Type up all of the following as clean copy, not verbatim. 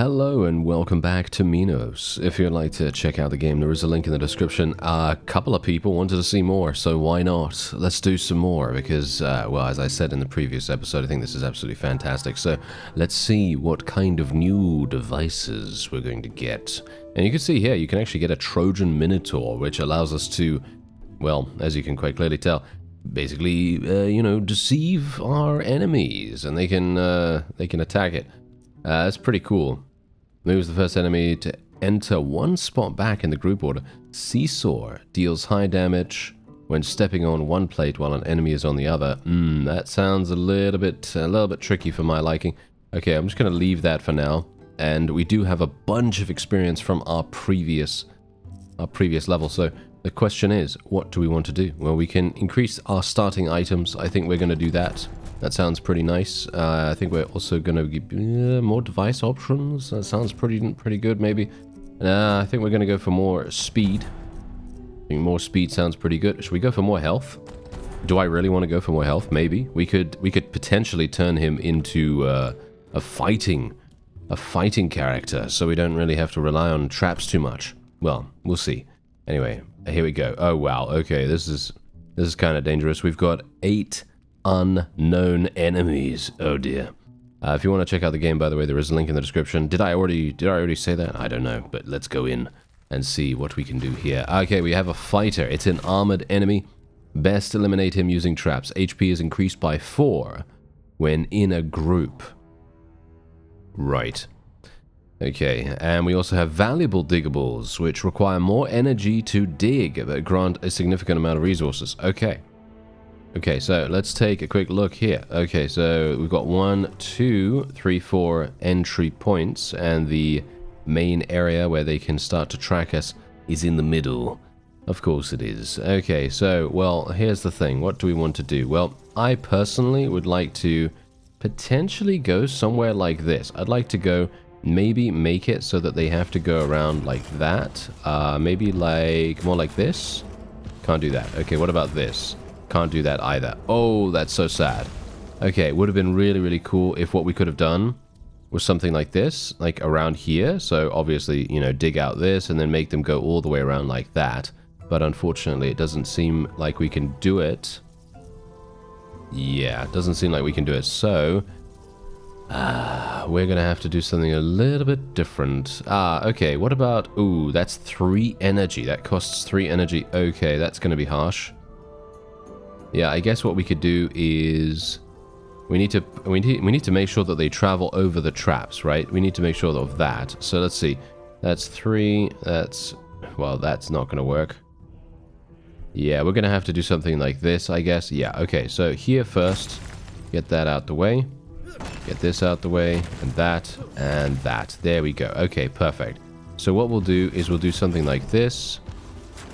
Hello and welcome back to Minos. If you'd like to check out the game, there is a link in the description. A couple of people wanted to see more, so why not? Let's do some more because, well, as I said in the previous episode, I think this is absolutely fantastic. So let's see what kind of new devices we're going to get. And you can see here, you can actually get a Trojan Minotaur, which allows us to, well, as you can quite clearly tell, basically, you know, deceive our enemies, and they can attack it. That's pretty cool. Moves the first enemy to enter one spot back in the group order. Seesaw deals high damage when stepping on one plate while an enemy is on the other. That sounds a little bit tricky for my liking. Okay, I'm just gonna leave that for now. And we do have a bunch of experience from our previous level. So the question is, what do we want to do? Well, we can increase our starting items. I think we're gonna do that. That sounds pretty nice. I think we're also going to give more device options. That sounds pretty good, maybe. I think we're going to go for more speed. I think more speed sounds pretty good. Should we go for more health? Do I really want to go for more health? Maybe. We could potentially turn him into a fighting character, so we don't really have to rely on traps too much. Well, we'll see. Anyway, here we go. Oh wow. Okay, this is kind of dangerous. We've got 8 unknown enemies. Oh dear. If you want to check out the game, by the way, there is a link in the description. Did I already say that? I don't know, but let's go in and see what we can do here. Okay, we have a fighter. It's an armored enemy. Best eliminate him using traps. HP is increased by 4 when in a group. Right. Okay, and we also have valuable diggables, which require more energy to dig, but grant a significant amount of resources. Okay, so let's take a quick look here. Okay, so we've got 1, 2, 3, 4 entry points, and the main area where they can start to track us is in the middle. Of course it is. Okay, so, well, here's the thing. What do we want to do? Well, I personally would like to potentially go somewhere like this. I'd like to go, maybe make it so that they have to go around like that. Maybe like, more like this? Can't do that. Okay, what about this? Can't do that either. Oh, that's so sad. Okay, it would have been really cool if what we could have done was something like this, like around here. So obviously, you know, dig out this and then make them go all the way around like that. But unfortunately, it doesn't seem like we can do it. Yeah, it doesn't seem like we can do it. So we're gonna have to do something a little bit different. Okay, what about, ooh, that's 3 energy. That costs 3 energy. Okay, that's gonna be harsh. Yeah, I guess what we could do is we need to make sure that they travel over the traps, right? We need to make sure of that. So let's see. That's 3. That's, well, that's not going to work. Yeah, we're going to have to do something like this, I guess. Yeah, okay. So here first, get that out the way. Get this out the way, and that, and that. There we go. Okay, perfect. So what we'll do is we'll do something like this.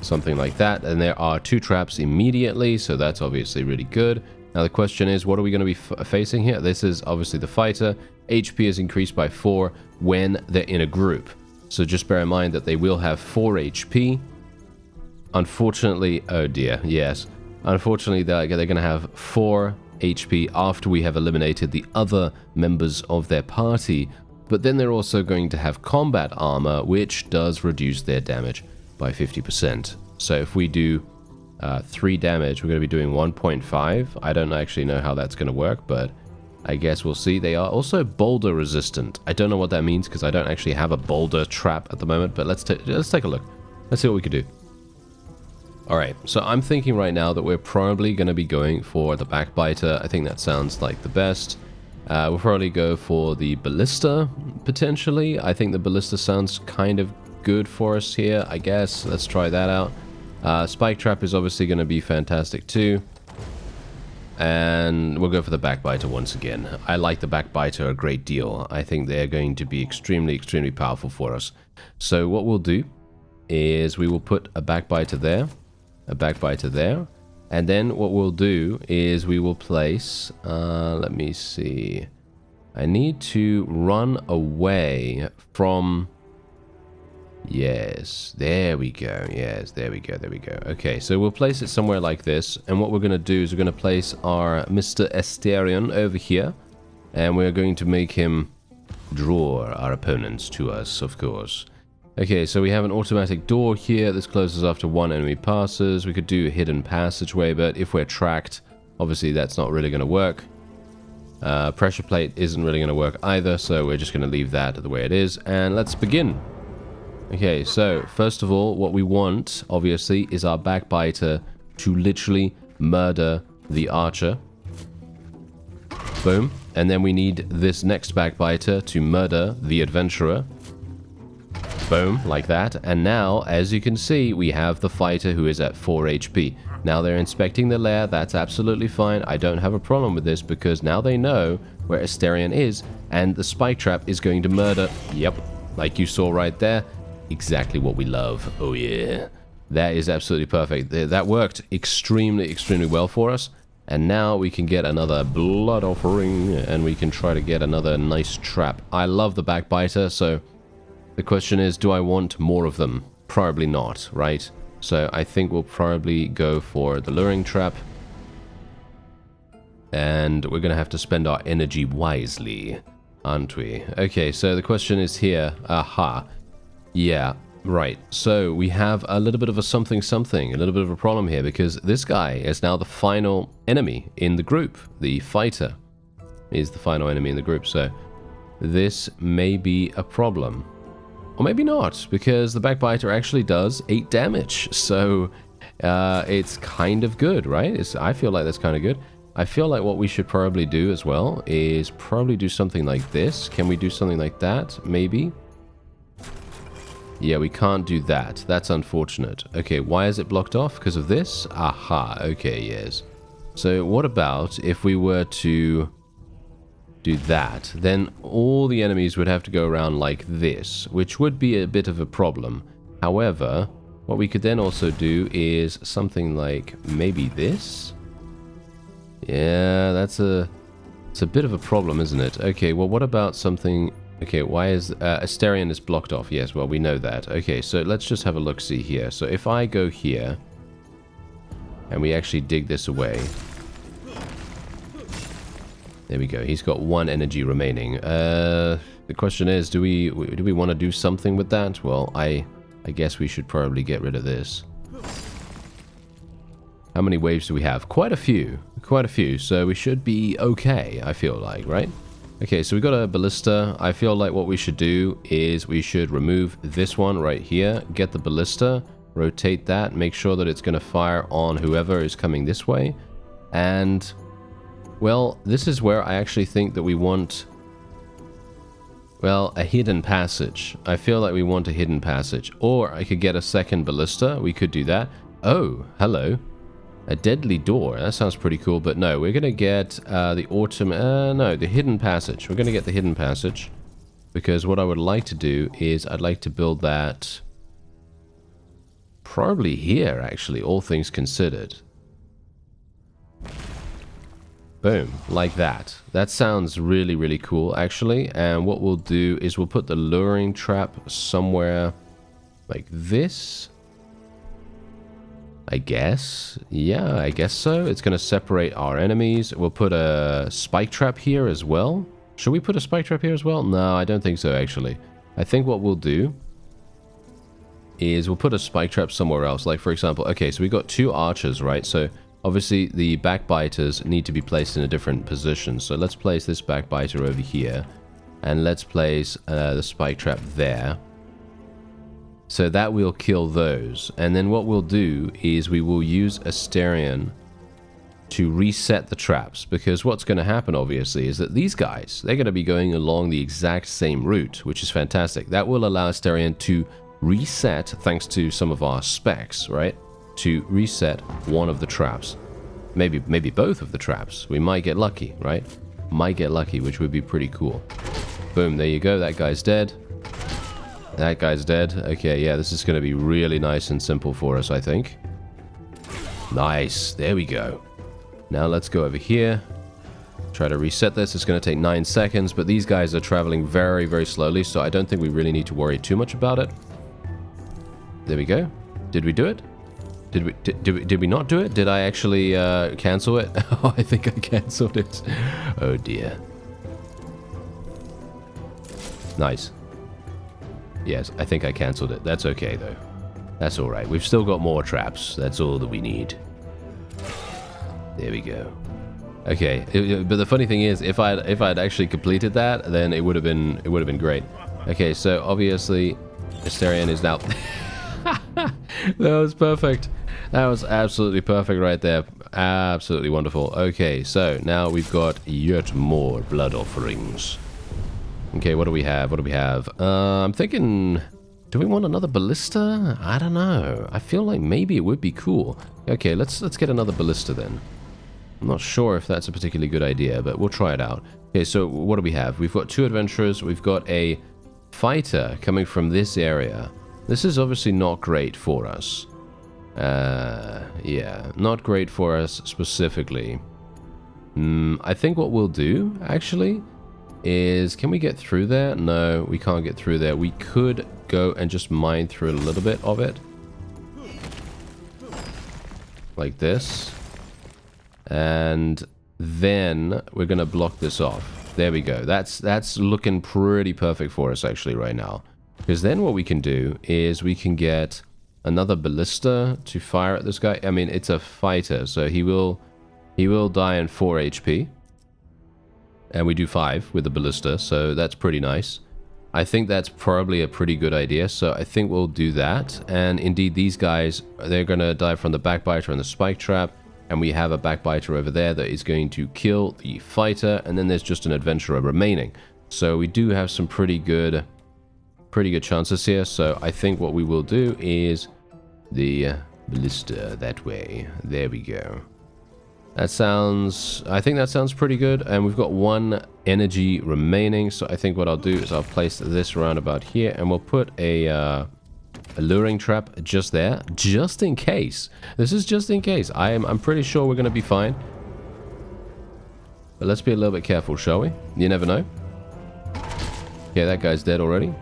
Something like that, and there are 2 traps immediately, so that's obviously really good. Now the question is, what are we going to be facing here? This is obviously the fighter. HP is increased by 4 when they're in a group, so just bear in mind that they will have 4 HP. Unfortunately, oh dear, yes, unfortunately they're going to have 4 HP after we have eliminated the other members of their party, but then they're also going to have combat armor, which does reduce their damage by 50%. So if we do 3 damage, we're going to be doing 1.5. I don't actually know how that's going to work, but I guess we'll see. They are also boulder resistant. I don't know what that means because I don't actually have a boulder trap at the moment, but let's take a look. Let's see what we can do. Alright, so I'm thinking right now that we're probably going to be going for the backbiter. I think that sounds like the best. We'll probably go for the ballista, potentially. I think the ballista sounds kind of good for us here, I guess. Let's try that out. Spike trap is obviously going to be fantastic too. And we'll go for the backbiter once again. I like the backbiter a great deal. I think they're going to be extremely powerful for us. So what we'll do is we will put a backbiter there, and then what we'll do is we will place, let me see. I need to run away from, yes, there we go. Yes, there we go. Okay, so we'll place it somewhere like this. And what we're going to do is we're going to place our Mr. Asterion over here. And we're going to make him draw our opponents to us, of course. Okay, so we have an automatic door here. This closes after one enemy passes. We could do a hidden passageway, but if we're tracked, obviously that's not really going to work. Pressure plate isn't really going to work either, so we're just going to leave that the way it is, and let's begin. Okay, so first of all, what we want, obviously, is our backbiter to literally murder the archer. Boom. And then we need this next backbiter to murder the adventurer. Boom, like that. And now, as you can see, we have the fighter who is at 4 HP. Now they're inspecting the lair. That's absolutely fine. I don't have a problem with this because now they know where Asterion is, and the spike trap is going to murder. Yep, like you saw right there. Exactly what we love. Oh yeah. That is absolutely perfect. That worked extremely, extremely well for us. And now we can get another blood offering, and we can try to get another nice trap. I love the backbiter, so the question is, do I want more of them? Probably not, right? So I think we'll probably go for the luring trap. And we're going to have to spend our energy wisely, aren't we? Okay, so the question is here. Aha. Yeah. Right, so we have a little bit of a something, a little bit of a problem here, because this guy is now the final enemy in the group. The fighter is the final enemy in the group, so this may be a problem. Or maybe not, because the backbiter actually does 8 damage, so it's kind of good, right? I feel like that's kind of good. I feel like what we should probably do as well is probably do something like this. Can we do something like that? Maybe. Yeah, we can't do that. That's unfortunate. Okay, why is it blocked off? Because of this? Aha, okay, yes. So what about if we were to do that? Then all the enemies would have to go around like this, which would be a bit of a problem. However, what we could then also do is something like maybe this? Yeah, it's a bit of a problem, isn't it? Okay, well, what about something... Okay, why is... Asterion is blocked off. Yes, well, we know that. Okay, so let's just have a look-see here. So if I go here, and we actually dig this away... There we go. He's got 1 energy remaining. The question is, do we want to do something with that? Well, I guess we should probably get rid of this. How many waves do we have? Quite a few. Quite a few. So we should be okay, I feel like, right? Okay, so we got a ballista. I feel like what we should do is we should remove this one right here, get the ballista, rotate that, make sure that it's going to fire on whoever is coming this way. And, well, this is where I actually think that we want, well, a hidden passage. I feel like we want a hidden passage. Or I could get a second ballista. We could do that. Oh, hello. A deadly door. That sounds pretty cool, but no, we're going to get the hidden passage. We're going to get the hidden passage, because what I would like to do is I'd like to build that probably here, actually, all things considered. Boom, like that. That sounds really, really cool, actually. And what we'll do is we'll put the luring trap somewhere like this. I guess. Yeah, I guess so. It's going to separate our enemies. We'll put a spike trap here as well. Should we put a spike trap here as well? No, I don't think so, actually. I think what we'll do is we'll put a spike trap somewhere else. Like, for example, okay, so we've got 2 archers, right? So, obviously, the backbiters need to be placed in a different position. So, let's place this backbiter over here. And let's place the spike trap there. So that will kill those. And then what we'll do is we will use Asterion to reset the traps. Because what's going to happen, obviously, is that these guys, they're going to be going along the exact same route, which is fantastic. That will allow Asterion to reset, thanks to some of our specs, right? To reset one of the traps. Maybe both of the traps. We might get lucky, right? Might get lucky, which would be pretty cool. Boom, there you go. That guy's dead. That guy's dead. Okay, yeah, this is going to be really nice and simple for us, I think. Nice. There we go. Now let's go over here. Try to reset this. It's going to take 9 seconds, but these guys are traveling very, very slowly, so I don't think we really need to worry too much about it. There we go. Did we do it? Did we not do it? Did I actually cancel it? Oh, I think I cancelled it. Oh, dear. Nice. Yes, I think I cancelled it. That's okay, though. That's alright. We've still got more traps. That's all that we need. There we go. Okay, but the funny thing is, if I'd actually completed that, then it would have been great. Okay, so obviously, Asterion is now... That was perfect. That was absolutely perfect right there. Absolutely wonderful. Okay, so now we've got yet more blood offerings. Okay, what do we have? What do we have? I'm thinking... Do we want another ballista? I don't know. I feel like maybe it would be cool. Okay, let's get another ballista then. I'm not sure if that's a particularly good idea, but we'll try it out. Okay, so what do we have? We've got 2 adventurers. We've got a fighter coming from this area. This is obviously not great for us. Yeah, not great for us specifically. I think what we'll do, actually, is... Can we get through there? No, we can't get through there. We could go and just mine through a little bit of it. Like this. And then we're going to block this off. There we go. That's looking pretty perfect for us, actually, right now. Because then what we can do is we can get another ballista to fire at this guy. I mean, it's a fighter, so he will die in 4 HP. And we do 5 with the ballista, so that's pretty nice. I think that's probably a pretty good idea, so I think we'll do that. And indeed, these guys, they're going to die from the backbiter and the spike trap. And we have a backbiter over there that is going to kill the fighter, and then there's just an adventurer remaining. So we do have some pretty good chances here. So I think what we will do is the ballista that way. There we go. I think that sounds pretty good. And we've got 1 energy remaining. So I think what I'll do is I'll place this around about here, and we'll put a luring trap just there, just in case. This is just in case. I'm pretty sure we're going to be fine. But let's be a little bit careful, shall we? You never know. Okay, that guy's dead already.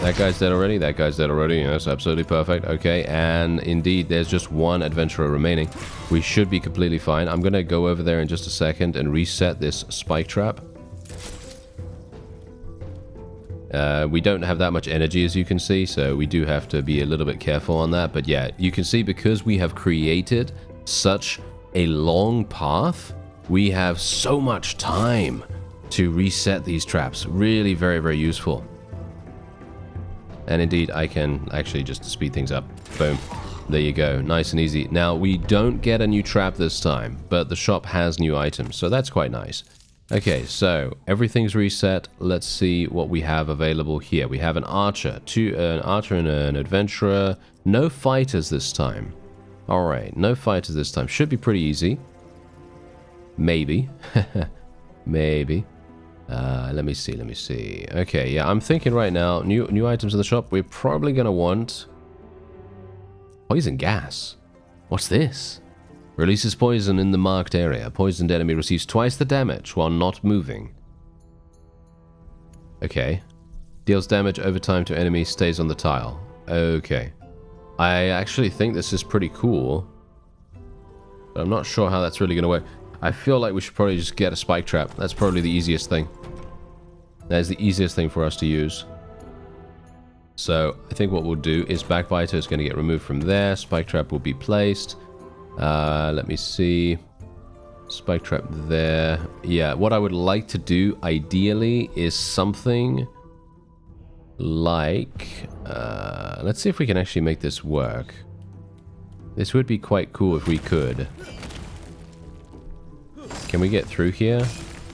That guy's dead already. That guy's dead already. Yes, absolutely perfect. Okay, and indeed, there's just 1 adventurer remaining. We should be completely fine. I'm going to go over there in just a second and reset this spike trap. We don't have that much energy, as you can see, so we do have to be a little bit careful on that. But yeah, you can see because we have created such a long path, we have so much time to reset these traps. Really very, very useful. And indeed, I can actually just speed things up. Boom. There you go. Nice and easy. Now, we don't get a new trap this time, but the shop has new items, so that's quite nice. Okay, so everything's reset. Let's see what we have available here. We have an archer, an archer and an adventurer. No fighters this time. All right, no fighters this time. Should be pretty easy. Maybe. Maybe. Let me see. Okay, yeah, I'm thinking right now, new items in the shop. We're probably going to want poison gas. What's this? Releases poison in the marked area. Poisoned enemy receives twice the damage while not moving. Okay. Deals damage over time to enemies, stays on the tile. Okay. I actually think this is pretty cool. But I'm not sure how that's really going to work. I feel like we should probably just get a spike trap. That's probably the easiest thing. That is the easiest thing for us to use. So I think what we'll do is backbiter is going to get removed from there. Spike trap will be placed. Let me see. Spike trap there. Yeah, what I would like to do, ideally, is something like... let's see if we can actually make this work. This would be quite cool if we could. Can we get through here?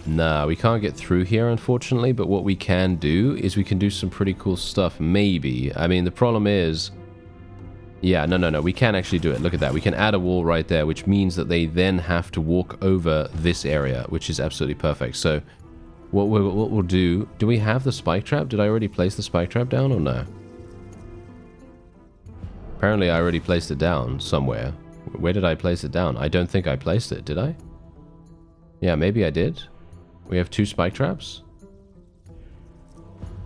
Nah, we can't get through here, unfortunately, but what we can do is we can do some pretty cool stuff, maybe. I mean, the problem is... Yeah, no, we can actually do it. Look at that. We can add a wall right there, which means that they then have to walk over this area, which is absolutely perfect. So, what we'll do... Do we have the spike trap? Did I already place the spike trap down or no? Apparently, I already placed it down somewhere. Where did I place it down? I don't think I placed it, did I? Yeah, maybe I did. We have 2 spike traps?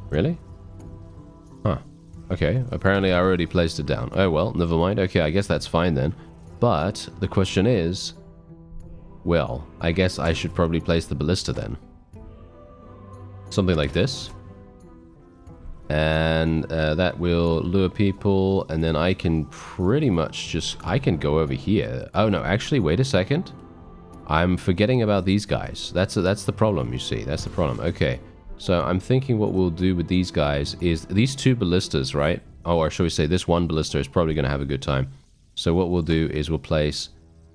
Really? Huh. Okay, apparently I already placed it down. Oh well, never mind. Okay, I guess that's fine then. But the question is... Well, I guess I should probably place the ballista then. Something like this. And that will lure people, and then I can pretty much just... I can go over here. Oh no, actually, wait a second. I'm forgetting about these guys. That's the problem, you see. That's the problem. Okay, so I'm thinking what we'll do with these guys is... These two ballistas, right? Oh, or shall we say this one ballista is probably going to have a good time. So what we'll do is we'll place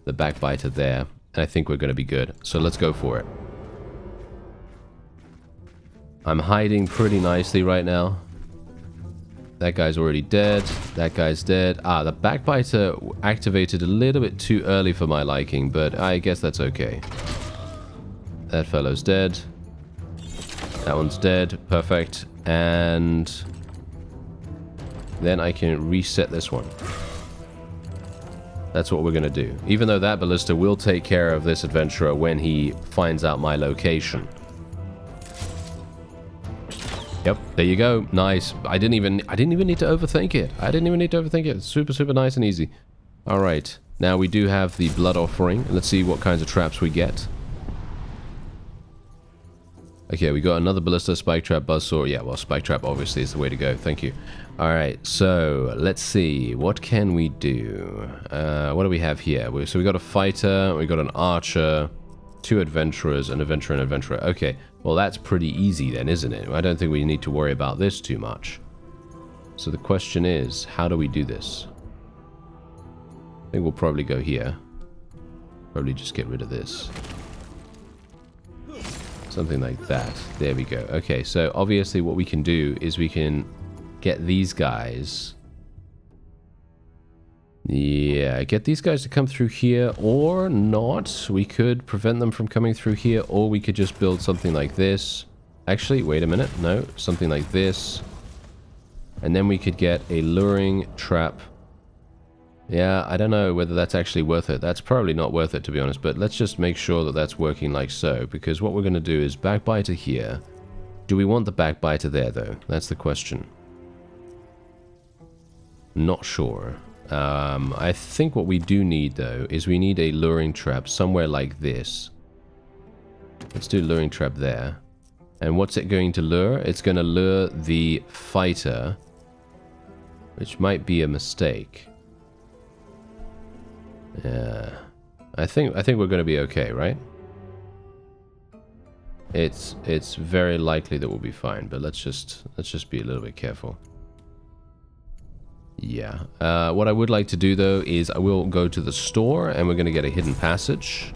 the backbiter there, and I think we're going to be good. So let's go for it. I'm hiding pretty nicely right now. That guy's already dead. That guy's dead. Ah, the backbiter activated a little bit too early for my liking, but I guess that's okay. That fellow's dead. That one's dead. Perfect. And then I can reset this one. That's what we're going to do. Even though that ballista will take care of this adventurer when he finds out my location. Yep, there you go. Nice. I didn't even need to overthink it. I didn't even need to overthink it. Super, super nice and easy. All right. Now we do have the blood offering. Let's see what kinds of traps we get. Okay, we got another ballista, spike trap, buzzsaw. Yeah, well, spike trap obviously is the way to go. Thank you. All right, so let's see. What can we do? What do we have here? So we got a fighter, we got an archer, two adventurers, an adventurer and an adventurer. Okay, well, that's pretty easy then, isn't it? I don't think we need to worry about this too much. So the question is, how do we do this? I think we'll probably go here. Probably just get rid of this. Something like that. There we go. Okay, so obviously what we can do is we can get these guys. Yeah, get these guys to come through here or not. We could prevent them from coming through here, or we could just build something like this. Actually, wait a minute. No, something like this. And then we could get a luring trap. Yeah, I don't know whether that's actually worth it. That's probably not worth it, to be honest, but let's just make sure that that's working like so, because what we're going to do is backbiter here. Do we want the backbiter there, though? That's the question. Not sure. I think what we do need, though, is we need a luring trap somewhere like this. Let's do luring trap there. And what's it going to lure? It's going to lure the fighter, which might be a mistake. Yeah, I think we're going to be okay, right? It's very likely that we'll be fine, but let's just be a little bit careful. Yeah. What I would like to do, though, is I will go to the store, and we're going to get a hidden passage.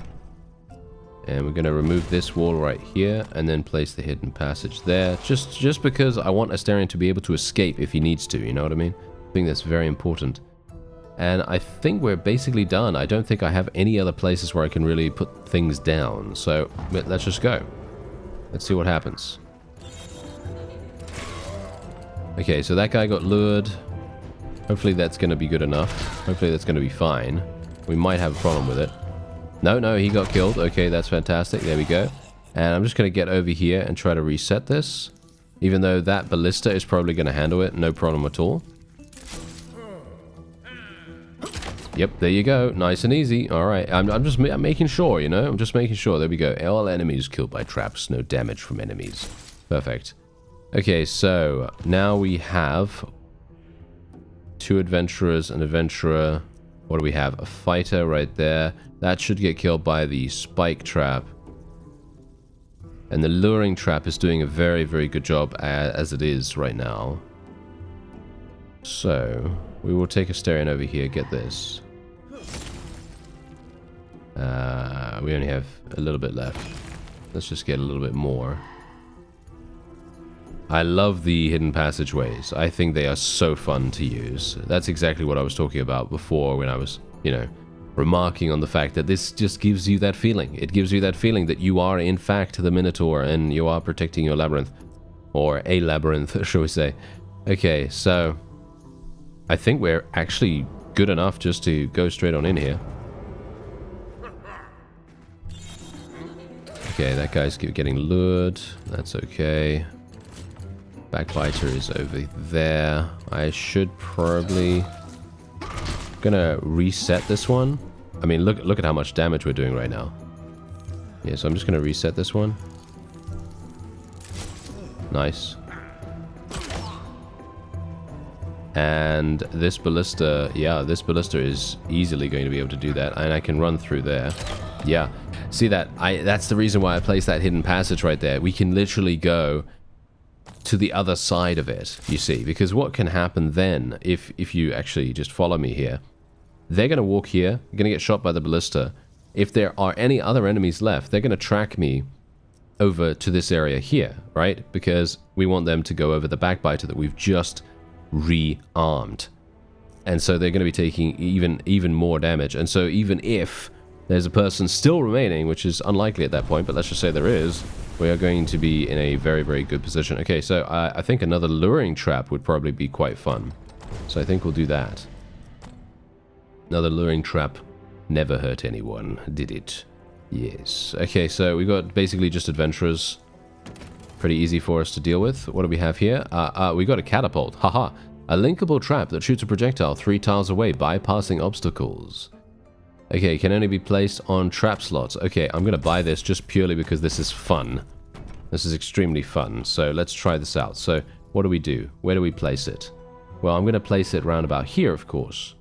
And we're going to remove this wall right here, and then place the hidden passage there. Just because I want Asterion to be able to escape if he needs to, you know what I mean? I think that's very important. And I think we're basically done. I don't think I have any other places where I can really put things down. So, let's just go. Let's see what happens. Okay, so that guy got lured. Hopefully that's going to be good enough. Hopefully that's going to be fine. We might have a problem with it. No, he got killed. Okay, that's fantastic. There we go. And I'm just going to get over here and try to reset this. Even though that ballista is probably going to handle it. No problem at all. Yep, there you go. Nice and easy. All right. I'm making sure, you know. I'm just making sure. There we go. All enemies killed by traps. No damage from enemies. Perfect. Okay, so now we have two adventurers, an adventurer. What do we have? A fighter right there. That should get killed by the spike trap. And the luring trap is doing a very, very good job as it is right now. So, we will take Asterion over here. Get this. We only have a little bit left. Let's just get a little bit more. I love the hidden passageways. I think they are so fun to use. That's exactly what I was talking about before when I was, you know, remarking on the fact that this just gives you that feeling. It gives you that feeling that you are, in fact, the Minotaur and you are protecting your labyrinth. Or a labyrinth, shall we say. Okay, so I think we're actually good enough just to go straight on in here. Okay, that guy's getting lured. That's okay. Backbiter is over there. I should probably... gonna reset this one. I mean, look at how much damage we're doing right now. Yeah, so I'm just gonna reset this one. Nice. And this ballista, yeah, this ballista is easily going to be able to do that. And I can run through there. Yeah. See that? That's the reason why I placed that hidden passage right there. We can literally go to the other side of it, you see. Because what can happen then, if you actually just follow me here, they're going to walk here, you're going to get shot by the ballista. If there are any other enemies left, they're going to track me over to this area here, right? Because we want them to go over the backbiter that we've just rearmed. And so they're going to be taking even more damage. And so even if there's a person still remaining, which is unlikely at that point, but let's just say there is, we are going to be in a very, very good position. Okay, so I think another luring trap would probably be quite fun. So I think we'll do that. Another luring trap never hurt anyone, did it? Yes. Okay, so we got basically just adventurers. Pretty easy for us to deal with. What do we have here? We got a catapult. Haha. A linkable trap that shoots a projectile 3 tiles away, bypassing obstacles. Okay, can only be placed on trap slots. Okay, I'm going to buy this just purely because this is fun. This is extremely fun. So let's try this out. So what do we do? Where do we place it? Well, I'm going to place it round about here, of course.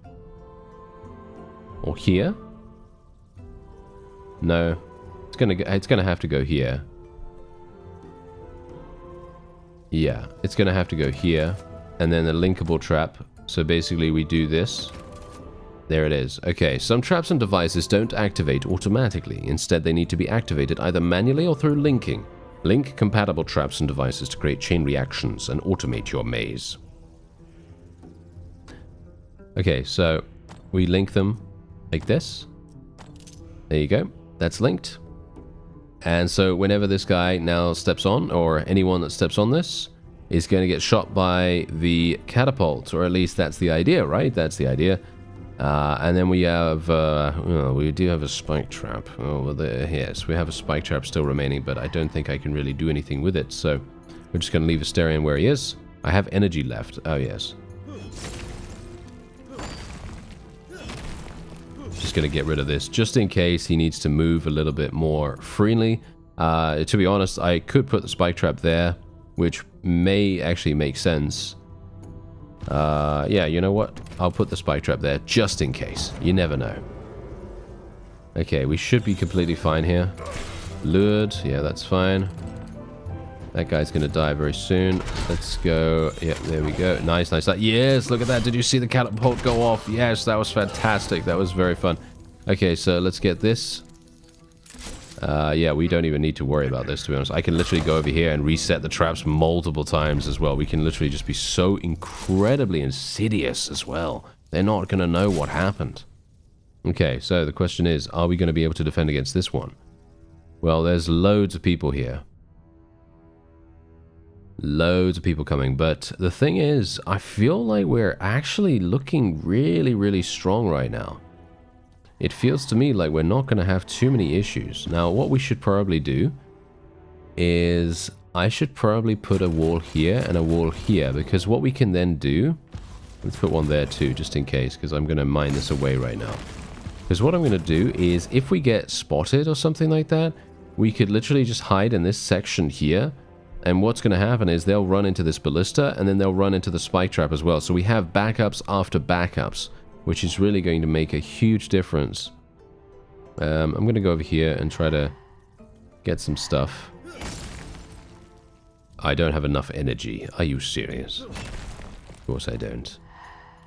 Or here? No. It's gonna have to go here. Yeah, it's gonna have to go here. And then the linkable trap. So basically we do this. There it is. Okay, some traps and devices don't activate automatically. Instead, they need to be activated either manually or through linking. Link compatible traps and devices to create chain reactions and automate your maze. Okay, so we link them like this. There you go. That's linked. And so whenever this guy now steps on, or anyone that steps on this, is going to get shot by the catapult, or at least that's the idea, right? That's the idea. And then we have, we do have a spike trap. Oh, well, yes, we have a spike trap still remaining, but I don't think I can really do anything with it. So we're just going to leave Asterion where he is. I have energy left. Oh, yes. Just going to get rid of this, just in case he needs to move a little bit more freely. To be honest, I could put the spike trap there, which may actually make sense. Yeah, you know what? I'll put the spike trap there, just in case. You never know. Okay, we should be completely fine here. Lured, yeah, that's fine. That guy's going to die very soon. Let's go. Yeah, there we go. Nice, nice. Yes, look at that. Did you see the catapult go off? Yes, that was fantastic. That was very fun. Okay, so let's get this. Yeah, we don't even need to worry about this, to be honest. I can literally go over here and reset the traps multiple times as well. We can literally just be so incredibly insidious as well. They're not going to know what happened. Okay, so the question is, are we going to be able to defend against this one? Well, there's loads of people here. Loads of people coming, but the thing is, I feel like we're actually looking really, really strong right now. It feels to me like we're not going to have too many issues. Now, what we should probably do is I should probably put a wall here and a wall here, because what we can then do, let's put one there too, just in case, because I'm going to mine this away right now. Because what I'm going to do is, if we get spotted or something like that, we could literally just hide in this section here. And what's going to happen is they'll run into this ballista, and then they'll run into the spike trap as well. So we have backups after backups, which is really going to make a huge difference. I'm going to go over here and try to get some stuff. I don't have enough energy. Are you serious? Of course I don't.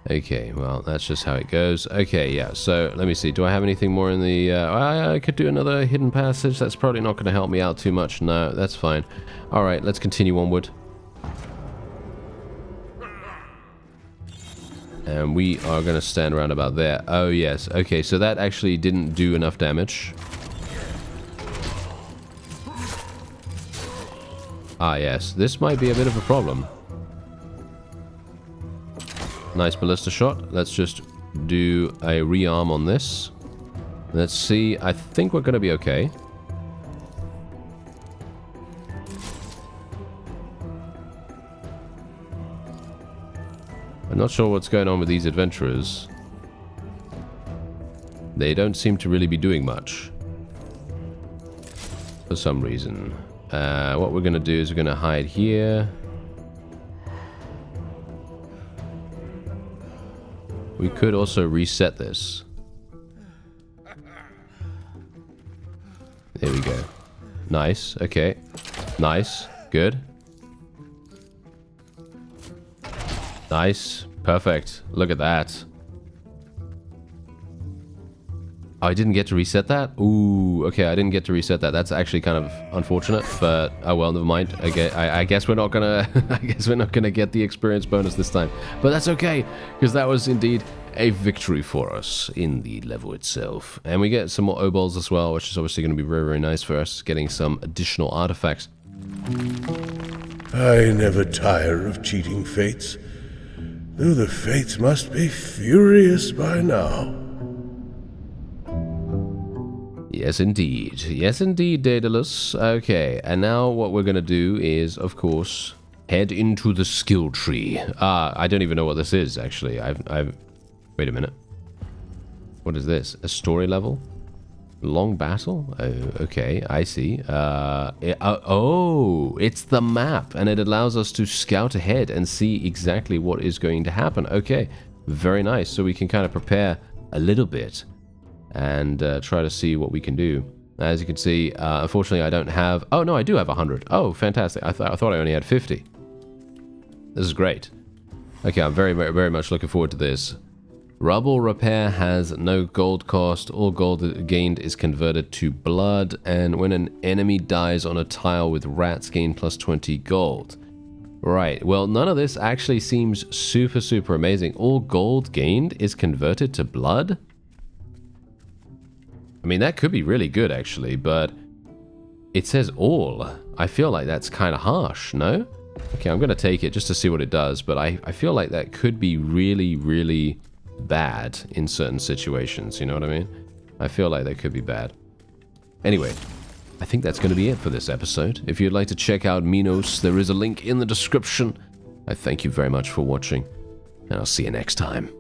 Okay, well, that's just how it goes. Okay, yeah, so let me see. Do I have anything more in the... I could do another hidden passage. That's probably not going to help me out too much. No, that's fine. All right, let's continue onward. And we are going to stand around about there. Oh, yes. Okay, so that actually didn't do enough damage. Ah, yes. This might be a bit of a problem. Nice ballista shot. Let's just do a rearm on this. Let's see. I think we're going to be okay. I'm not sure what's going on with these adventurers. They don't seem to really be doing much. For some reason. What we're going to do is we're going to hide here. We could also reset this. There we go. Nice. Okay. Nice. Good. Nice. Perfect. Look at that. Oh, I didn't get to reset that? Ooh, okay, I didn't get to reset that. That's actually kind of unfortunate, but oh well, never mind. Okay, I guess we're not gonna I guess we're not gonna get the experience bonus this time. But that's okay, because that was indeed a victory for us in the level itself. And we get some more obols as well, which is obviously going to be very, very nice for us, getting some additional artifacts. I never tire of cheating fates, though the fates must be furious by now. Yes, indeed. Yes, indeed, Daedalus. Okay, and now what we're going to do is, of course, head into the skill tree. I don't even know what this is, actually. Wait a minute. What is this? A story level? Long battle? Oh, okay, I see. Oh, it's the map, and it allows us to scout ahead and see exactly what is going to happen. Okay, very nice. So we can kind of prepare a little bit and try to see what we can do. As you can see, unfortunately I don't have... Oh, no, I do have 100. Oh, fantastic. I thought I only had 50. This is great. Okay, I'm very, very, very much looking forward to this. Rubble repair has no gold cost. All gold gained is converted to blood, and when an enemy dies on a tile with rats, gain plus 20 gold. Right, well, none of this actually seems super, super amazing. All gold gained is converted to blood? I mean, that could be really good, actually, but it says all. I feel like that's kind of harsh, no? Okay, I'm going to take it just to see what it does, but I feel like that could be really, really bad in certain situations, you know what I mean? I feel like that could be bad. Anyway, I think that's going to be it for this episode. If you'd like to check out Minos, there is a link in the description. I thank you very much for watching, and I'll see you next time.